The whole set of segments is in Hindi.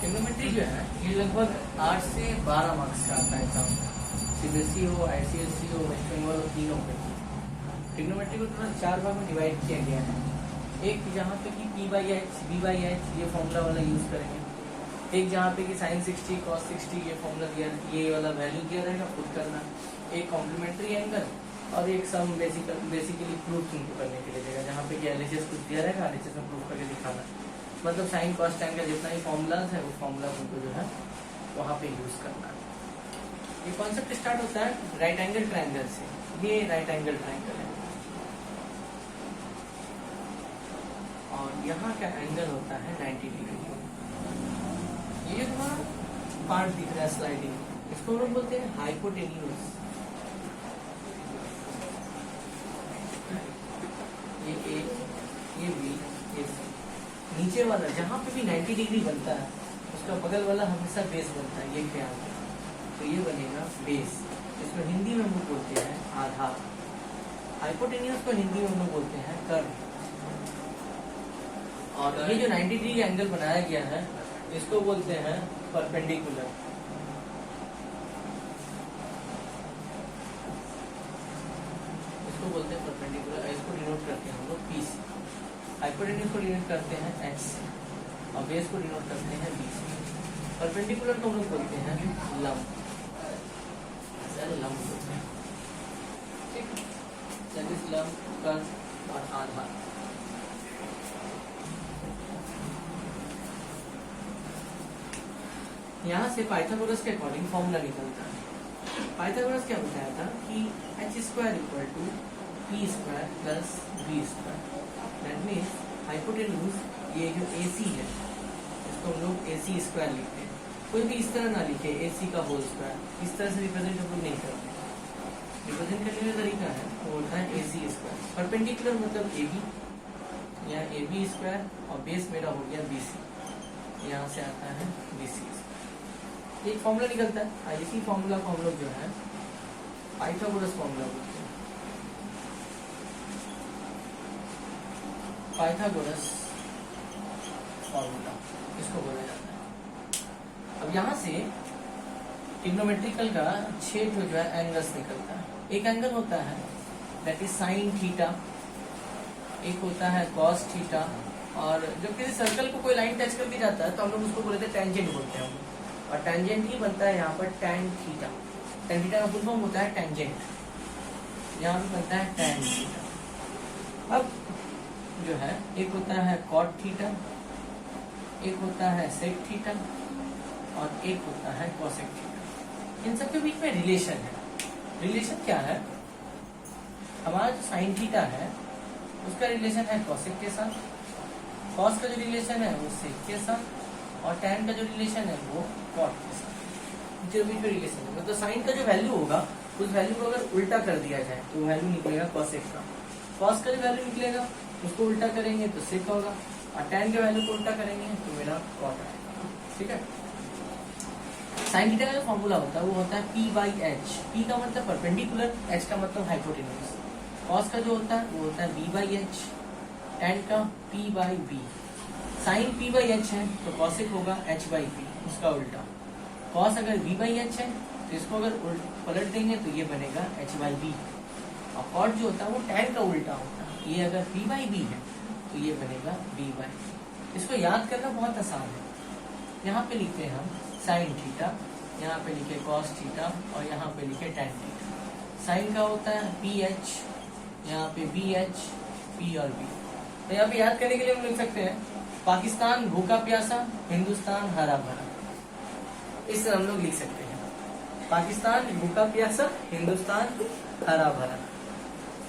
ट्रिग्नोमेट्री जो है ये लगभग 8 से 12 मार्क्स का आता है एग्जाम। सीबीएसई हो, आईसीएसई हो, वेस्ट बंगाल हो, तीनों पे ट्रिग्नोमेट्री को टोटल 4 भाग में डिवाइड किया गया है। एक जहाँ पे कि P/H, B/H ये फॉर्मूला वाला यूज करेंगे। एक जहाँ पे कि sin 60 cos 60 ये फॉर्मूला दिया, ये वाला वैल्यू दिया रहेगा, खुद करना। एक कॉम्प्लीमेंट्री एंगल और एक सम बेसिकली प्रूफ तुमको करने के लिए देगा, जहाँ पे कि एलएचएस कुछ दिया रहेगा, एलएचएस में प्रूफ करके दिखाना। मतलब साइन कॉस टैन का जितना ही फॉर्मूलाज है वो फॉर्मूला तुमको जो है वहाँ पे यूज करना है। ये कॉन्सेप्ट स्टार्ट होता है राइट एंगल ट्रायंगल से। ये राइट एंगल ट्रायंगल है और यहाँ का एंगल होता है 90 डिग्री। ये जो तुम्हारा पार्ट दिख रहा है स्लाइडिंग, इसको हम लोग बोलते हैं हाइपोटेन्यूज। ये ए, ये बी, ये सी। नीचे वाला जहाँ पे भी 90 डिग्री बनता है उसका बगल वाला हमेशा बेस बनता है, ये ख्याल है। तो ये बनेगा बेस, इसको हिंदी में हम लोग बोलते हैं आधार। हाइपोटेन्यूज को हिंदी में हम लोग बोलते हैं कर्व। और ये जो 90 डिग्री एंगल बनाया गया है इसको बोलते हैं परपेंडिकुलर। इसको बोलते हैं परपेंडिकुलर, इसको डिनोट करते हैं हम लोग पी से। हाइपोटेन्यूज को डिनोट करते हैं एच से और बेस को डिनोट करते हैं बी से। परपेंडिकुलर को हम लोग बोलते हैं लंब, लंब बोलते हैं, ठीक है। लंब, कर्व और आधार। यहाँ से पाइथागोरस के अकॉर्डिंग फॉर्मूला निकलता है। पाइथागोरस क्या बताया था कि h² equal to p² plus b²। That means hypotenuse ये जो AC है इसको हम लोग AC² लिखते हैं। कोई भी इस तरह ना लिखे AC का होल स्क्वायर, इस तरह से रिप्रेजेंट हम लोग नहीं करते। रिप्रेजेंट करने का तरीका है वो होता है AC²। परपेंडिकुलर मतलब AB, यहाँ AB² और बेस मेरा हो गया BC, यहाँ से आता है BC। एक फॉर्मूला निकलता है, इसी फॉर्मूला को हम लोग जो है पाइथागोरस फॉर्मूला बोलते हैं। पाइथागोरस फॉर्मूला इसको बोला जाता है। अब यहाँ से ट्रिग्नोमेट्रिकल का 6 जो है एंगल्स निकलता है। एक एंगल होता है दैट इज साइन थीटा, एक होता है कॉस थीटा, और जब किसी सर्कल को कोई लाइन टच करके जाता है तो हम लोग उसको बोलते हैं टेंजेंट बोलते हैं। और टेंजेंट ही बनता है यहाँ पर टैन थीटा। टैन थीटा का फुल फॉर्म होता है टेंजेंट, यहाँ भी बनता है टैन थीटा। अब जो है एक होता है कॉट थीटा, एक होता है सेक थीटा और एक होता है कोसेक थीटा। इन सबके बीच में रिलेशन है। रिलेशन क्या है? हमारा जो साइन थीटा है उसका रिलेशन है कोसेक के साथ, कॉस का जो रिलेशन है वो सेक के साथ, और टैन का जो रिलेशन है वो कॉट के साथ। जो बीच में रिलेशन है मतलब साइन का जो वैल्यू होगा उस वैल्यू को अगर उल्टा कर दिया जाए तो वैल्यू निकलेगा कोसेक का। कॉस का जो वैल्यू निकलेगा उसको उल्टा करेंगे तो सेक होगा, और टैन के वैल्यू को उल्टा करेंगे तो मेरा कॉट आएगा, ठीक है। साइन थीटा का जो फॉर्मूला होता है वो होता है P/H। P का मतलब परपेंडिकुलर, H का मतलब हाइपोटेन्यूज। कॉस का जो होता है वो होता है B/H, टैन का P/B। साइन P/H है तो कॉसेक होगा H/P, उसका उल्टा। कॉस अगर B/H है तो इसको अगर पलट देंगे तो ये बनेगा H/B। और कॉट जो होता है वो टैन का उल्टा होता है, ये अगर P/B है तो ये बनेगा B/B। इसको याद करना बहुत आसान है। यहाँ पे लिखते हैं हम साइन थीटा, यहाँ पे लिखे कॉस थीटा और यहाँ पे लिखे टैन थीटा। साइन का होता है PH, यहाँ पे BH, P और B। तो यहाँ पे याद करने के लिए हम लिख सकते हैं पाकिस्तान भूखा प्यासा, हिंदुस्तान हरा भरा। इस तरह हम लोग लिख सकते हैं पाकिस्तान भूखा प्यासा, हिंदुस्तान हरा भरा।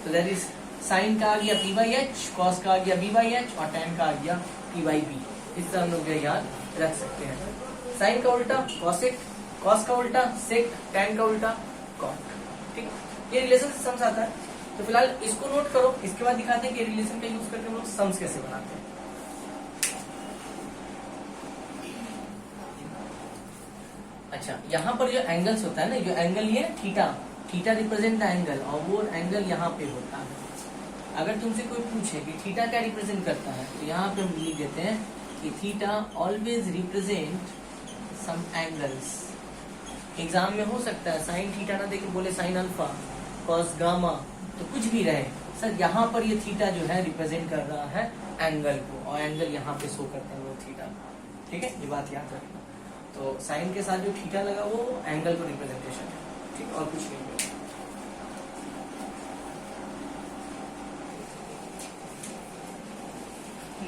तो दैट इज साइन का आ गया P/H, कॉस का आ गया B/H और टैन का आ गया P/B। इस तरह हम लोग याद रख सकते हैं। साइन का उल्टा कॉसेक, कॉस का उल्टा सेक, टैन का उल्टा कॉट, ठीक। ये रिलेशन से समझ आता है। तो फिलहाल इसको नोट करो, इसके बाद दिखाते हैं कि रिलेशन का यूज करके हम लोग सम्स कैसे बनाते हैं। अच्छा, यहाँ पर जो एंगल्स होता है ना, जो एंगल ये theta, theta represent the angle और वो एंगल यहाँ पे होता है। अगर तुमसे कोई पूछे कि थीटा क्या रिप्रेजेंट करता है तो यहाँ पे हम लिख देते हैं कि theta always represent some angles. Exam में हो सकता है साइन थीटा ना देके बोले साइन अल्फा, कॉस गामा, तो कुछ भी रहे सर, यहाँ पर ये थीटा जो है रिप्रेजेंट कर रहा है एंगल को, और एंगल यहाँ पे शो करता है वो थीटा। ठीक है, ये बात याद रखना। तो साइन के साथ जो थीटा लगा वो एंगल को रिप्रेजेंटेशन है, ठीक, और कुछ नहीं है।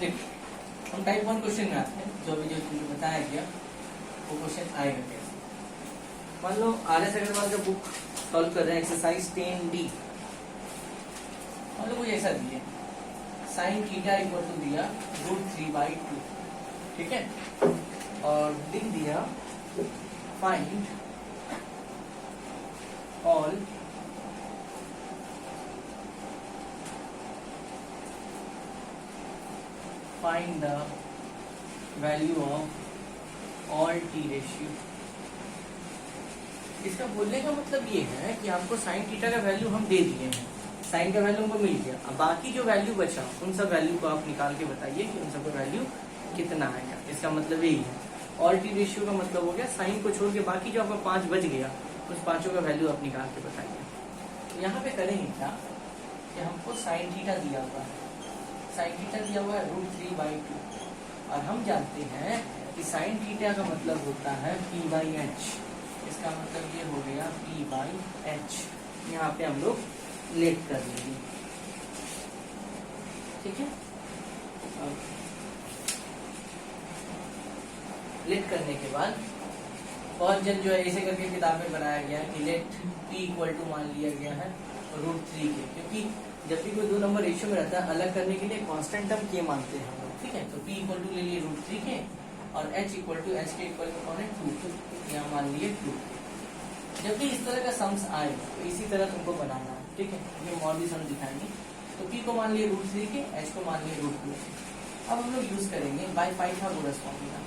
देखिए हम टाइप 1 क्वेश्चन में आते हैं, जो अभी जो तुमको बताया गया वो क्वेश्चन आएगा कैसे। मान लो RS अग्रवाल का बुक सॉल्व कर रहे हैं, एक्सरसाइज 10D। मान लो मुझे ऐसा दिए साइन थीटा इक्वल टू दिया √3/2, ठीक है, और लिख दिया find all find the value of all t ratio। इसका बोलने का मतलब ये है कि आपको साइन थीटा का वैल्यू हम दे दिए हैं, साइन का वैल्यू हमको मिल गया, अब बाकी जो वैल्यू बचा उन सब वैल्यू को आप निकाल के बताइए कि उन सब का वैल्यू कितना आएगा। इसका मतलब यही है। ऑल टी रेशियो का मतलब हो गया साइन को छोड़ के बाकी जो आपका 5 बच गया उस पांचों का वैल्यू आप निकाल के बताइए। तो यहाँ पे करेंगे क्या कि हमको साइन थीटा दिया हुआ है, साइन थीटा दिया हुआ है √3/2, और हम जानते हैं कि साइन थीटा का मतलब होता है p/h। इसका मतलब ये हो गया p/h। यहाँ पे हम लोग लेट कर लेंगे, ठीक है। लेट करने के बाद बहुत जन जो है ऐसे करके किताब में बनाया गया है कि लेट p इक्वल टू मान लिया गया है √3 के, क्योंकि जब भी कोई दो नंबर रेशियो में रहता है अलग करने के लिए कांस्टेंट टर्म के मानते हैं हम लोग, ठीक है। तो p इक्वल टू ले लिए √3 के, और h इक्वल टू h के इक्वल टू कौन है 2, यहाँ मान लिए 2। जब भी इस तरह का सम्स आए तो इसी तरह तुमको बनाना है, ठीक है। ये और भी सम दिखाएंगे। तो p को मान लिए √3 के, h को मान लिए √2 के। अब हम लोग यूज करेंगे बाय पाइथागोरस फॉर्मूला।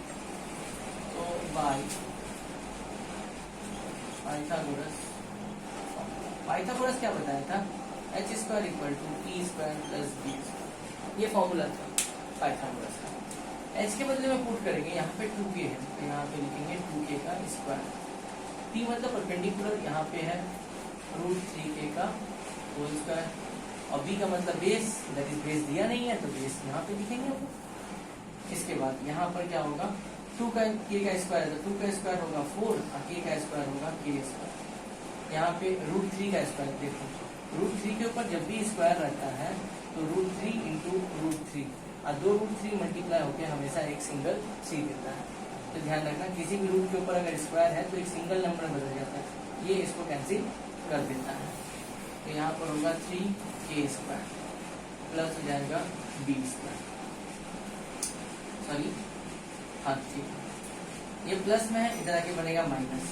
तो बाय पाइथागोरस क्या बताया था, h² equal to p² plus b। ये फॉर्मूला था पाइथागोरस का। h के बदले में पुट करेंगे, यहाँ पे 2k है तो यहाँ पे लिखेंगे 2k का स्क्वायर। p मतलब परपेंडिकुलर, यहाँ पे है √3k का होल स्क्वायर, और b का मतलब बेस, दैट इज बेस दिया नहीं है तो बेस यहाँ पे लिखेंगे। इसके बाद यहाँ पर क्या होगा, 2 का k का स्क्वायर है तो 2 का स्क्वायर होगा 4, और k का स्क्वायर होगा k²। यहाँ पे √3 का स्क्वायर देखो, √3 के ऊपर जब भी स्क्वायर रहता है तो √3 इंटू √3, और 2 √3 मल्टीप्लाई होकर हमेशा एक सिंगल c देता है। तो ध्यान रखना किसी भी रूट के ऊपर अगर स्क्वायर है तो एक सिंगल नंबर बदल जाता है, ये इसको कैंसिल कर देता है। तो यहाँ पर होगा 3k² प्लस हो जाएगा b², सॉरी हाँ ठीक, ये प्लस में है, इधर आके बनेगा माइनस,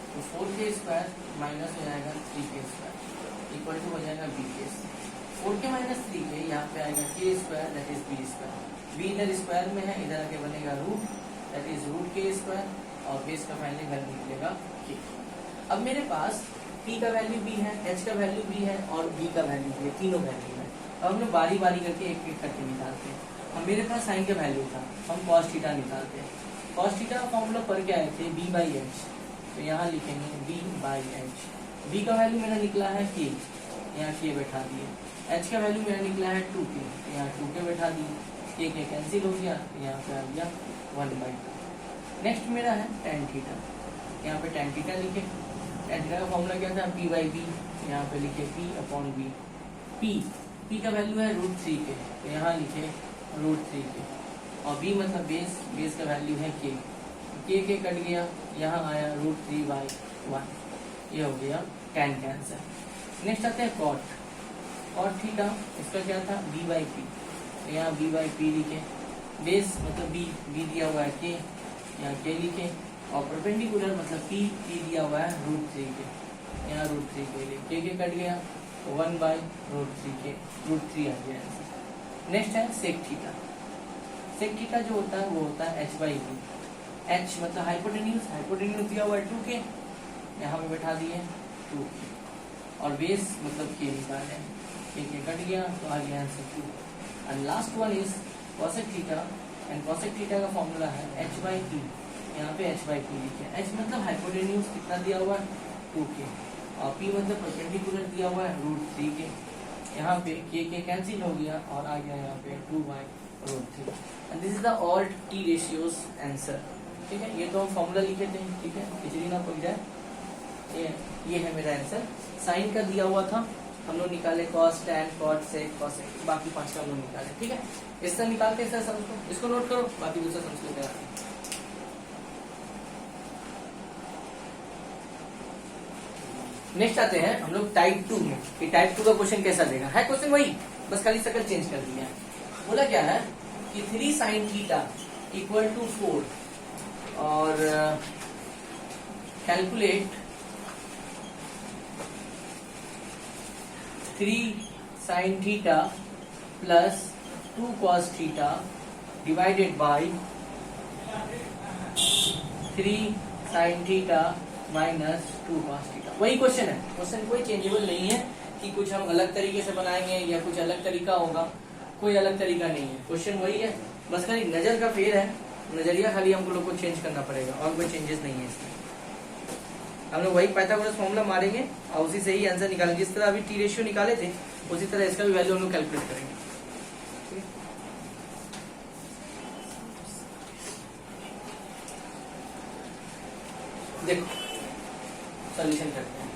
तो 4k² माइनस हो जाएगा 3k² इक्वल टू हो जाएगा bk। 4k माइनस 3k यहाँ पे आएगा k² that is b²। b इधर स्क्वायर में है, इधर आके बनेगा रूट दैट इज √k², और बेस का फाइनली वैल्यू निकलेगा k। अब मेरे पास p का वैल्यू b है, h का वैल्यू b है, और b का वैल्यू b है, तीनों वैल्यू है। अब हम लोग बारी बारी करके एक एक करके निकालते हैं। अब मेरे पास साइन का वैल्यू था, हम cos थीटा निकालते हैं। cos थीटा का फॉर्मूला पर क्या आए थे, b/h, तो यहाँ लिखेंगे b/h। b का वैल्यू मेरा निकला है k, यहाँ k बैठा दिए। h का वैल्यू मेरा निकला है 2k, तो यहाँ 2k बैठा दिए। k कैंसिल हो गया, तो यहाँ पे आ गया 1/2। नेक्स्ट मेरा है tan थीटा, यहाँ पे tan थीटा लिखे। tan थीटा का फॉर्मूला क्या था, p/b, यहाँ पे लिखे p/b। p का वैल्यू है √3k, तो यहाँ लिखे √3k, और b मतलब बेस, बेस का वैल्यू है k, k कट गया, यहाँ आया √3/1, ये हो गया tan कैंसर। नेक्स्ट आते हैं cot थीटा, इसका क्या था b/p, तो यहाँ b/p लिखे। बेस मतलब b दिया हुआ है k, यहाँ k लिखे, और परपेंडिकुलर मतलब p दिया हुआ है √3k, यहाँ √3k k कट गया तो 1/√3k, √3 आ गया। नेक्स्ट है सेक थीटा। सेक थीटा जो होता है वो होता है h/b। h मतलब हाइपोटेन्यूज दिया हुआ है 2k, यहाँ पे बैठा दिए 2k, और बेस मतलब k निकाले, k कट गया तो आ गया answer 2। And last one is cosec theta, and cosec theta का फॉर्मूला है h/p, यहाँ पे h बाई 2 लिखे, h मतलब हाइपोटेन्यूज कितना दिया हुआ है 2k, और p मतलब परपेंडिकुलर दिया हुआ है √3k। यहाँ पे k कैंसिल हो गया और आ गया यहाँ पे 2/√3 and this is the all t ratios answer. ठीक है, ये तो हम फॉर्मूला लिखे थे, ठीक है, खिचड़ी ना पड़ जाए। ये है मेरा आंसर। साइन का दिया हुआ था, हम लोग निकाले cos, tan, cot, sec, cosec, बाकी 5 का हम लोग निकाले। ठीक है, इससे निकालते हैं सर, इसको नोट करो, बाकी दूसरा समझ लेते हैं। नेक्स्ट आते हैं हम लोग टाइप 2 में, कि टाइप 2 का क्वेश्चन कैसा देगा। है क्वेश्चन वही, बस खाली शक्ल चेंज कर दिया है। बोला क्या है कि 3 sin थीटा इक्वल टू 4 और calculate 3 sin theta plus 2 cos theta divided by 3 sin theta minus 2 cos theta. वही क्वेश्चन है, क्वेश्चन कोई चेंजेबल नहीं है कि कुछ हम अलग तरीके से बनाएंगे या कुछ अलग तरीका होगा, कोई अलग तरीका नहीं है, क्वेश्चन वही है, बस खाली नजर का फेर है, नजरिया खाली हमको लोग को चेंज करना पड़ेगा और कोई चेंजेस नहीं है इसमें। हम लोग वही पाइथागोरस फॉर्मूला मारेंगे और उसी से ही आंसर निकालेंगे। जिस तरह अभी टी रेशियो निकाले थे उसी तरह इसका भी वैल्यू हम लोग कैलकुलेट करेंगे। देखो सॉल्यूशन करते हैं।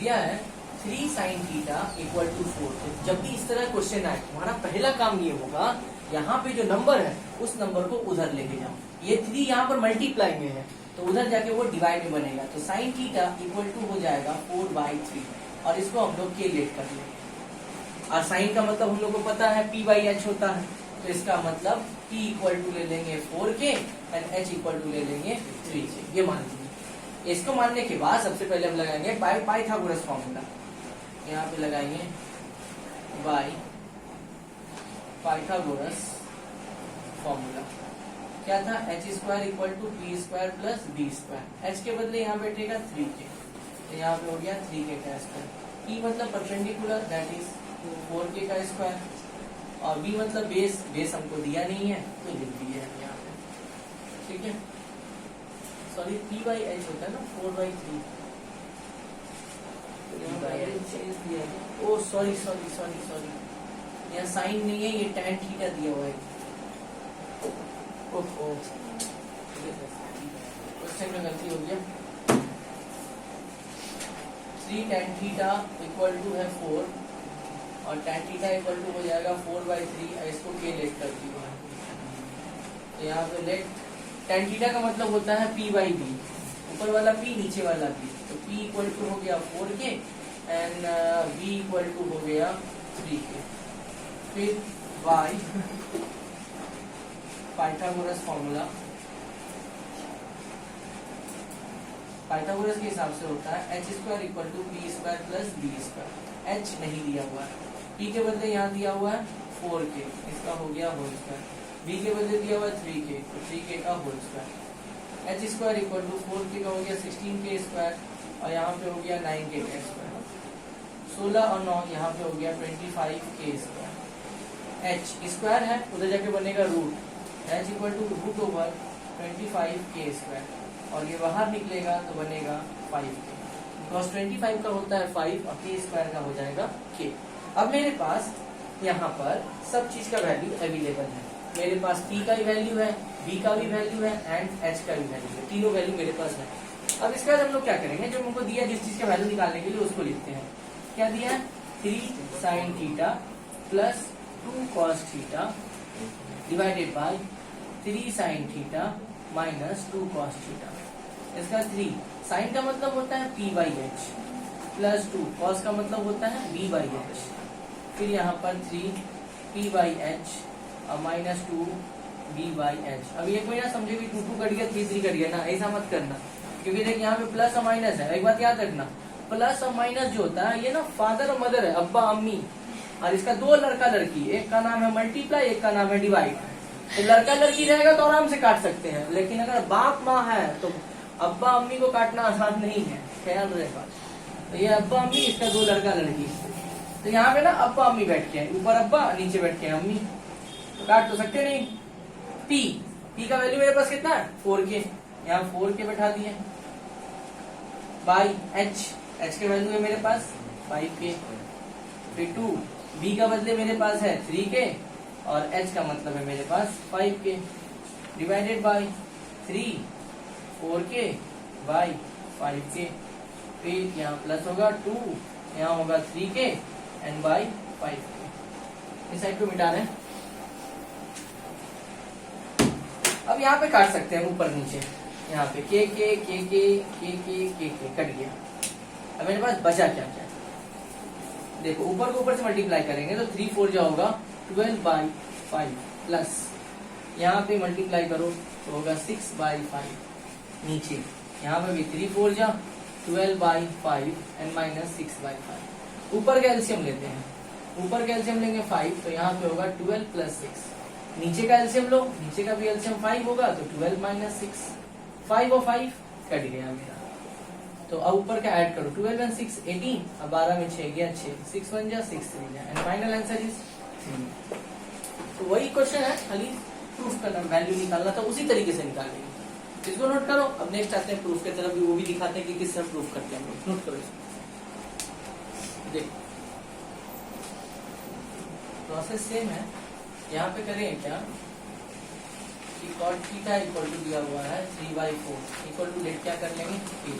दिया है 3 sin थीटा इक्वल टू 4। जब भी इस तरह क्वेश्चन आए तुम्हारा पहला काम ये होगा, यहाँ पे जो नंबर है उस नंबर को उधर लेके जाओ। ये 3 यहाँ पर मल्टीप्लाई में है तो उधर जाके वो डिवाइड में बनेगा, तो sin थीटा इक्वल टू हो जाएगा 4/3 और इसको हम लोग के लेट कर लेंगे। और साइन का मतलब हम लोग को पता है p/h होता है, तो इसका मतलब p इक्वल टू ले लेंगे 4k and h equal to ले लेंगे 3k। ये मान लीजिए। इसको मानने के बाद सबसे पहले हम लगाएंगे पाइथागोरस फॉर्मूला। यहाँ पे लगाएंगे बाय पाइथागोरस फॉर्मूला। क्या था, h² equal to p² plus b²। h के बदले यहाँ बैठेगा 3k, तो यहाँ पे हो गया 3k का स्क्वायर। p मतलब परपेंडिकुलर, दैट इज 4k का स्क्वायर, और b मतलब बेस, बेस हमको दिया नहीं है तो लिख दिया है यहाँ पे। ठीक है, सॉरी p/h होता है ना 4/3, ओ सॉरी सॉरी सॉरी सॉरी, यहाँ साइन नहीं है, ये tan थीटा दिया हुआ है। ओहो, क्वेश्चन में गलती हो गया। 3 tan थीटा इक्वल टू है 4 और tan थीटा इक्वल टू हो जाएगा 4/3। इसको के लेट कर दिया, तो यहाँ पे लेट tan थीटा का मतलब होता है p/b, ऊपर वाला p नीचे वाला p, तो p इक्वल टू हो गया 4k and b equal to हो गया 3k। फिर y पाइथागोरस फॉर्मूला, पाइथागोरस के हिसाब से होता है h² equal to p² plus b²। h नहीं दिया हुआ है, p के बदले यहाँ दिया हुआ है 4k, इसका हो गया होल स्क्वायर, b के बदले दिया हुआ है 3k, तो 3k का whole square. h² equal to 4k का हो गया 16k² और यहाँ पे हो गया 9k का स्क्वायर। 16 और 9 यहाँ पे हो गया 25k²। h² है उधर जाके बनेगा root, h equal to √25k² और ये बाहर निकलेगा तो बनेगा 5k, बिकॉज 25 का होता है 5 और k² का हो जाएगा k। अब मेरे पास यहाँ पर सब चीज का वैल्यू अवेलेबल है, मेरे पास p का भी वैल्यू है, b का भी वैल्यू है एंड h का भी वैल्यू है, तीनों वैल्यू मेरे पास है। अब इसके बाद हम लोग क्या करेंगे, जो हमको दिया जिस चीज का वैल्यू निकालने के लिए उसको लिखते हैं। क्या दिया है, 3 sin theta plus 2 cos theta divided by 3 sin theta minus 2 cos theta. इसका 3 साइन का मतलब होता है p/h प्लस 2 cos का मतलब होता है b/h, फिर यहाँ पर 3 p/h और माइनस 2 b/h। अब ये कोई ना समझे कि 2 कट गया 3 कट गया ना, ऐसा मत करना, क्योंकि देख यहाँ पे प्लस और माइनस है। एक बात याद रखना, प्लस और माइनस जो होता है ये ना फादर और मदर है, अब्बा अम्मी, और इसका 2 लड़का लड़की, एक का नाम है मल्टीप्लाई, एक का नाम है डिवाइड। तो लड़का लड़की रहेगा तो आराम से काट सकते हैं, लेकिन अगर बाप माँ है तो अब्बा अम्मी को काटना आसान नहीं है, ख्याल रहेगा। तो ये अब्बा अम्मी, इसका 2 लड़का लड़की, तो यहाँ पे ना अब्बा अम्मी बैठ के हैं, ऊपर अब्बा नीचे बैठ के अम्मी, तो काट तो सकते नहीं। p का वैल्यू मेरे पास कितना है 4k, यहाँ 4 के बैठा दिए बाई एच के वैल्यू है मेरे पास 5 के, फिर 2 बी का बदले मेरे पास है 3 के और एच का मतलब है मेरे पास 5 के डिवाइडेड बाई 3 4 के बाई 5 के, फिर यहाँ प्लस होगा 2, यहाँ होगा 3 के एंड बाई 5 के। इस साइड को मिटा रहे हैं। अब यहाँ पे काट सकते हैं ऊपर नीचे, यहाँ पे के कट गया। अब मेरे पास बचा क्या क्या, देखो ऊपर को ऊपर से मल्टीप्लाई करेंगे तो 3 4 जा होगा 12 बाई 5 प्लस यहाँ पे मल्टीप्लाई करो तो होगा 6 बाई 5, नीचे यहाँ पे भी 3 4 जा 12 बाई 5 एंड माइनस 6 बाई 5। ऊपर का एलसीएम लेते हैं, ऊपर का एलसीएम लेंगे 5 तो यहाँ पे होगा 12 प्लस 6, नीचे का एलसीएम लो, नीचे का भी एलसीएम 5 होगा तो 12 माइनस 6, 5 और 5 कट गया मेरा। तो अब ऊपर का ऐड करो 12 एंड 6 18, अब 12 में 6 गया 6, 6 1 जा 6 3 जा एंड फाइनल आंसर इज 3। तो वही क्वेश्चन है, खाली प्रूफ करना, वैल्यू निकालना था, उसी तरीके से निकालेंगे। इसको नोट करो। अब नेक्स्ट आते हैं प्रूफ की तरफ, भी वो भी दिखाते हैं कि किस तरह प्रूफ करते हैं हम लोग। नोट करो इसको, देखो प्रोसेस सेम है। यहाँ पे करें क्या कि cot थीटा इक्वल टू दिया हुआ है 3/4 इक्वल टू लेट क्या कर लेंगे a।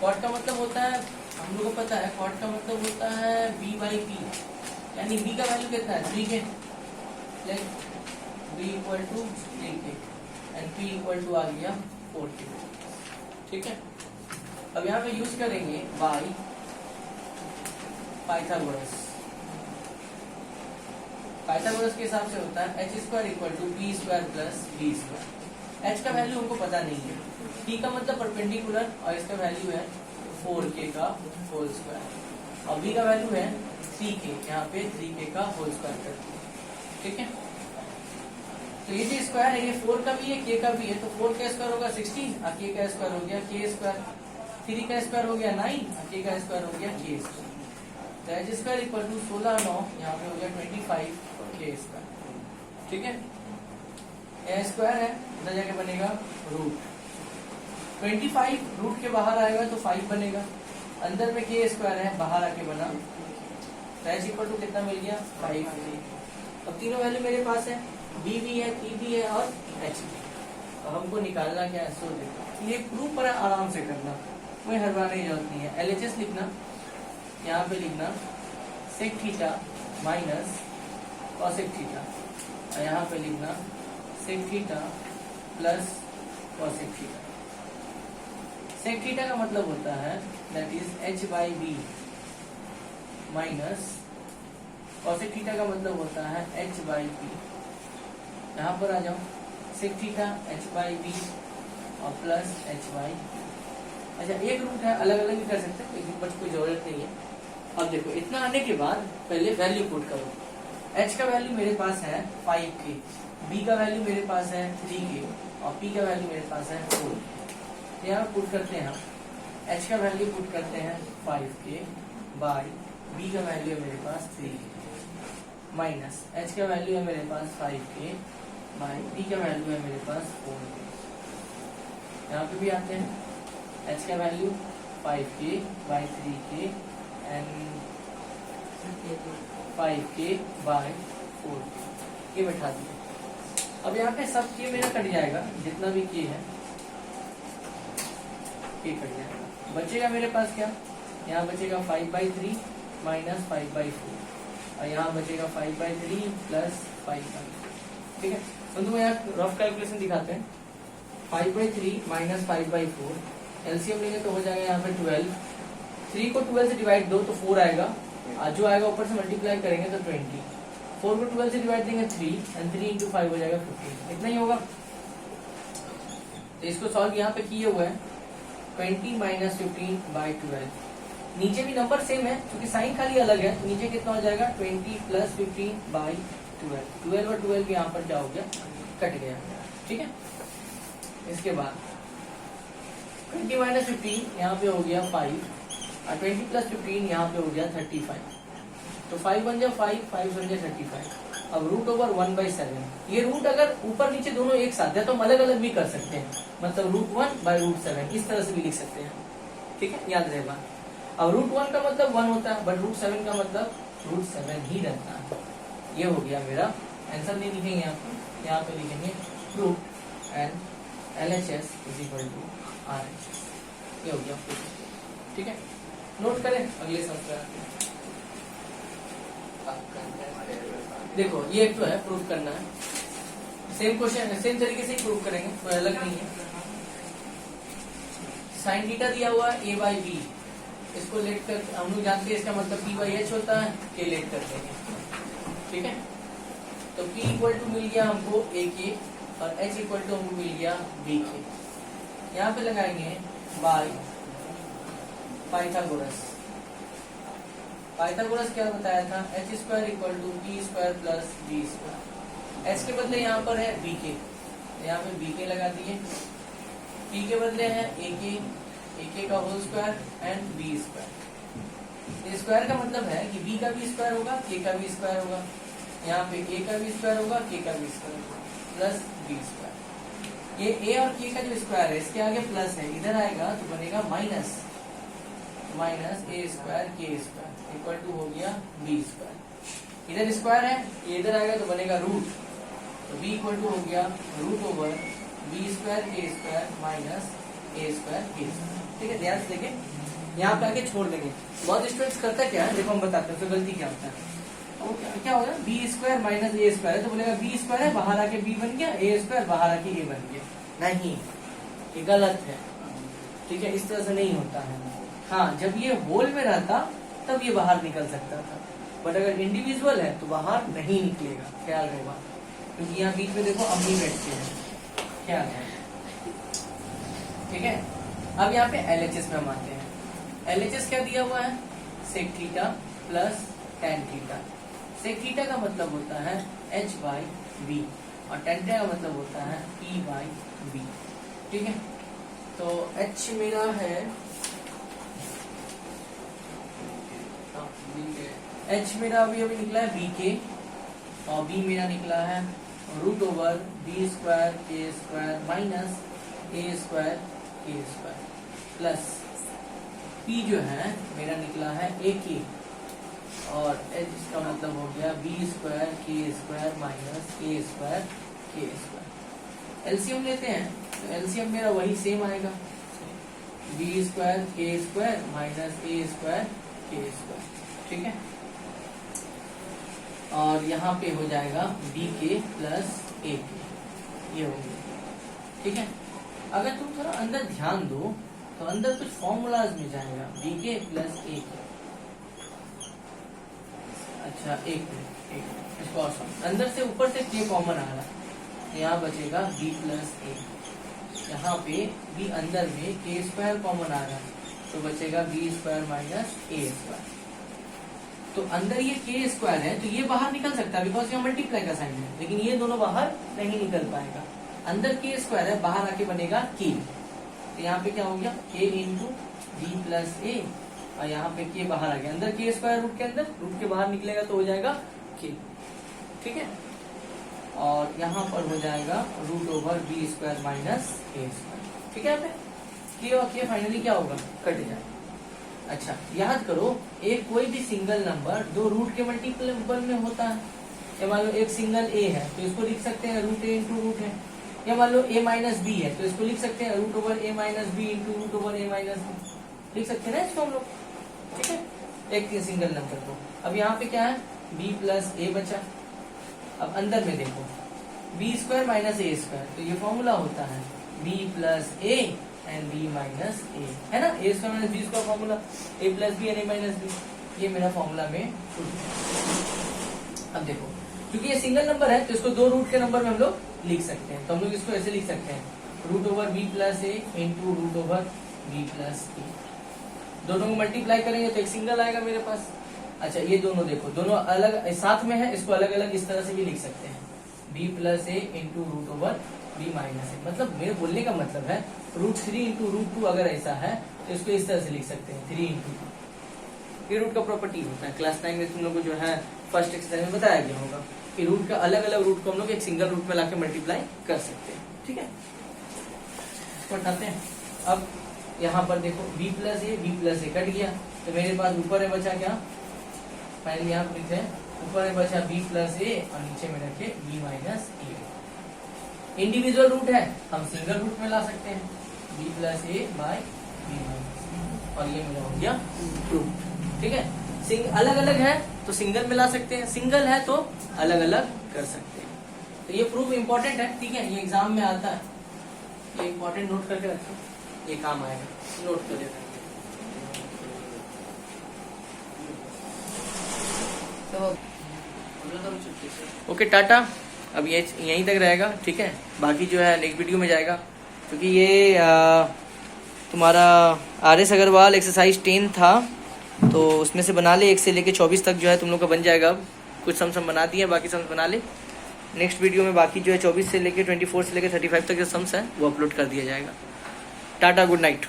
cot का मतलब होता है, हम लोग को पता है cot का मतलब होता है b/p, यानी b का वैल्यू कितना है 3 के, लेट b इक्वल टू 3 के एंड p इक्वल टू आ गया 4 के। ठीक है, अब यहाँ पे यूज करेंगे बाई पाइथागोरस। पाइथागोरस के हिसाब से होता है h² equal to p² plus b²। h का वैल्यू हमको पता नहीं है, p का मतलब परपेंडिकुलर और इसका वैल्यू है 4k का होल स्क्वायर और b का वैल्यू है 3k, यहाँ पे 3k का होल स्क्वायर करते हैं। ठीक है, तो ये जो स्क्वायर है ये 4 का भी है k का भी है, तो 4 का स्क्वायर होगा 16 और k का स्क्वायर हो गया k², 3 का स्क्वायर हो गया 9 और k का स्क्वायर हो गया k²। तो h² इक्वल टू 16 9 यहाँ पे हो गया 25 k²। ठीक है, यह स्क्वायर है, इधर जाके बनेगा रूट 25, रूट के बाहर आएगा तो 5 बनेगा, अंदर में k² है, बाहर आके बना तो h इक्वल टू कितना मिल गया 5k। अब तीनों वैल्यू मेरे पास है, b भी है, p भी है और h भी। तो हमको निकालना क्या है, सो देखो ये प्रूफ पर आराम से करना, कोई हरवाने की जरूरत नहीं है। LHS लिखना, यहाँ पे लिखना sec theta minus cosec theta और यहाँ पे लिखना sec theta plus cosec theta. Sec theta का मतलब होता है that is h/b minus cosec theta का मतलब होता है h/p। यहाँ पर आ जाओ, सेक थीटा h/b और प्लस h/p। अच्छा एक रूट है, अलग अलग भी कर सकते हैं, लेकिन बट कोई जरूरत नहीं है। अब देखो इतना आने के बाद पहले वैल्यू पुट करो। h का वैल्यू मेरे पास है 5k, b का वैल्यू मेरे पास है 3k और p का वैल्यू मेरे पास है 4k। यहाँ पुट करते हैं हम, h का वैल्यू पुट करते हैं 5k बाई b का वैल्यू है मेरे पास 3k माइनस h का वैल्यू है मेरे पास 5k बाई b का वैल्यू है मेरे पास 4k। यहाँ पे भी आते हैं, h का value 5k by 3k and 5k by 4k, ये बैठा दिया। अब यहाँ पे सब k मेरा कट जाएगा, जितना भी k है k कट जाएगा, बचेगा मेरे पास क्या, यहाँ बचेगा 5/3 माइनस 5/4 और यहाँ बचेगा 5/3 प्लस 5/4। ठीक है, तो तुम्हें यहाँ रफ कैलकुलेशन दिखाते हैं। 5/3 माइनस 5/4 एलसीएम लेंगे तो हो जाएगा यहाँ पे 12, 3 को 12 से डिवाइड दो तो 4 आएगा, आज जो आएगा ऊपर से मल्टीप्लाई करेंगे तो 20, 4 को 12 से डिवाइड देंगे 3 एंड 3 इंटू 5 हो जाएगा 15, इतना ही होगा। तो इसको सॉल्व यहाँ पे किए हुए हैं 20 माइनस 15/12। नीचे भी नंबर सेम है, क्योंकि साइन खाली अलग है, तो नीचे कितना हो जाएगा 20 प्लस 15/12, 12 और 12 यहाँ पर क्या हो गया, कट गया। ठीक है, इसके बाद 20 माइनस 15 यहाँ पे हो गया 5 और 20 प्लस 15 यहाँ पे हो गया 35। तो 5 बन जाए 5, 5 बन जाए 35। अब रूट ओवर 1/7, ये रूट अगर ऊपर नीचे दोनों एक साथ है तो हम अलग अलग भी कर सकते हैं, मतलब √1/√7 इस तरह से भी लिख सकते हैं, ठीक है, याद रहेगा। अब √1 का मतलब 1 होता है, बट √7 का मतलब √7 ही रहता है। ये हो गया मेरा आंसर, नहीं लिखेंगे यहाँ पे लिखेंगे प्रूफ एंड LHS = RHS, ये हो गया, ठीक है। नोट करें, अगले सवाल देखो, ये एक तो है प्रूफ करना है, सेम क्वेश्चन सेम तरीके से ही प्रूफ करेंगे, कोई अलग नहीं है। साइन थीटा दिया हुआ है a/b, इसको लेट कर हम लोग जानते हैं इसका मतलब p/h होता है, के लेट कर देंगे, ठीक है। तो p = मिल गया हमको a और h = हमको मिल गया b। यहाँ पे लगाएंगे बाय पाइथागोरस। पाइथागोरस क्या बताया था, h² = p² + b²। h के बदले यहाँ पर है bk, यहाँ पे bk लगा दिए, p के बदले है ak का whole square and b²। Square का मतलब है कि b का भी स्क्वायर होगा, k का भी स्क्वायर होगा, यहाँ पे a का भी स्क्वायर होगा, k का भी स्क्वायर होगा, प्लस b²। ये a और k का जो स्क्वायर है इसके आगे प्लस है, इधर आएगा तो बनेगा माइनस a² k² = हो गया b²। इधर स्क्वायर है, ये इधर आएगा तो बनेगा रूट, तो b = हो गया √b² k² minus a² k², ठीक है। ध्यान से देखें, यहाँ पे आके छोड़ देंगे। बहुत स्टूडेंट्स करता क्या है, देखो हम बताते हैं तो गलती क्या होता है। वो क्या होगा, b² माइनस a² है तो बोलेगा b² है, बाहर आके b बन गया, a² बाहर आके a बन गया। नहीं, ये गलत है, ठीक है, इस तरह से नहीं होता है। हाँ, जब ये होल में रहता तब ये बाहर निकल सकता था, बट अगर इंडिविजुअल है तो बाहर नहीं निकलेगा, ख्याल रहेगा, क्योंकि यहाँ बीच में देखो अम्मी बैठते हैं, ख्याल है, ठीक है। अब यहाँ पे LHS में हम आते हैं। LHS क्या दिया हुआ है, sec theta plus tan theta. sec theta का मतलब होता है h/b और tan थीटा का मतलब होता है p/b, ठीक है। तो h मेरा है, h मेरा अभी निकला है bk और b मेरा निकला है √b² k² minus a² k² plus p जो है मेरा निकला है ak और h का मतलब हो गया b² k² minus a² k²। LCM लेते हैं तो एलसीएम मेरा वही सेम आएगा, b² k² minus a² k², ठीक है। और यहाँ पे हो जाएगा bk प्लस ak, ये हो गया, ठीक है। अगर तुम थोड़ा अंदर ध्यान दो तो अंदर कुछ फॉर्मूलाज में जाएगा, bk प्लस ak। अच्छा, एक इसको अंदर से ऊपर से k कॉमन आ रहा है, यहाँ बचेगा b प्लस a, यहाँ पे b अंदर में k² कॉमन आ रहा है तो बचेगा b² माइनस a²। तो अंदर ये k² है तो ये बाहर निकल सकता है बिकॉज यहाँ मल्टीप्लाई का साइन है, लेकिन ये दोनों बाहर नहीं निकल पाएगा। अंदर k² है, बाहर आके बनेगा k, तो यहाँ पे क्या हो गया k × b प्लस a और यहाँ पे k बाहर आ गया, अंदर k² रूट के अंदर, रूट के बाहर निकलेगा तो हो जाएगा k, ठीक है। और यहाँ पर हो जाएगा √b² माइनस a², ठीक है। यहाँ पे k और k फाइनली क्या होगा, कट जाए। अच्छा, याद करो, एक कोई भी सिंगल नंबर दो रूट के मल्टीपल में होता है। या मान लो एक सिंगल a है तो इसको लिख सकते हैं √a × रूट है, या मान लो a माइनस b है तो इसको लिख सकते हैं √a minus b × √a minus b, लिख सकते हैं ना इसको हम लोग, ठीक है, एक सिंगल नंबर को। अब यहाँ पे क्या है, b प्लस a बचा। अब अंदर में देखो b² माइनस a², तो ये फॉर्मूला होता है b plus a and b minus a, है ना, a² minus b² formula, a plus b and a minus b, ये मेरा फॉर्मूला में। अब देखो, क्योंकि ये सिंगल नंबर है तो इसको दो रूट के नंबर में हम लोग लिख सकते हैं, तो हम लोग इसको ऐसे लिख सकते हैं √b plus a into √b plus a। दोनों को मल्टीप्लाई करेंगे तो एक सिंगल आएगा मेरे पास। अच्छा, ये दोनों देखो, दोनों अलग साथ में है, इसको अलग अलग इस तरह से भी लिख सकते हैं b plus a into √b minus a। मतलब मेरे बोलने का मतलब है √3 × √2 अगर ऐसा है तो इसको इस तरह से लिख सकते हैं 3 × 2। ये रूट का प्रॉपर्टी होता है, क्लास 9 में तुम लोग को जो है फर्स्ट एक्सरसाइज में बताया गया होगा। कि रूट का अलग अलग रूट को हम लोग एक सिंगल रूट में लाके मल्टीप्लाई कर सकते हैं। ठीक है, बताते हैं। अब यहाँ पर देखो b प्लस ए कट गया, तो मेरे पास ऊपर में बचा क्या, फाइनली यहाँ पर लिखते हैं ऊपर में बचा b प्लस ए और नीचे में रखे b माइनस ए। इंडिविजुअल रूट है, हम सिंगल रूट में ला सकते हैं, b प्लस ए बाय b माइनस ए, और ये मेरा हो गया प्रूफ। ठीक है, अलग अलग है तो सिंगल में ला सकते हैं, सिंगल है तो अलग अलग कर सकते हैं। तो ये प्रूफ इंपॉर्टेंट है। ठीक है, ये एग्जाम में आता है, ये इंपॉर्टेंट नोट करके रखो, ये काम आएगा, नोट कर लेना। ओके टाटा, अब ये यहीं तक रहेगा। ठीक है, बाकी जो है नेक्स्ट वीडियो में जाएगा, क्योंकि ये तुम्हारा RS अग्रवाल एक्सरसाइज 10 था, तो उसमें से बना ले 1 से लेके 24 तक जो है तुम लोग का बन जाएगा। अब कुछ सम बना दिए, बाकी सम्स बना ले। नेक्स्ट वीडियो में बाकी जो है 24 से लेके 24 से लेके 35 तक जो सम्स है वो अपलोड कर दिया जाएगा। Tata, good night.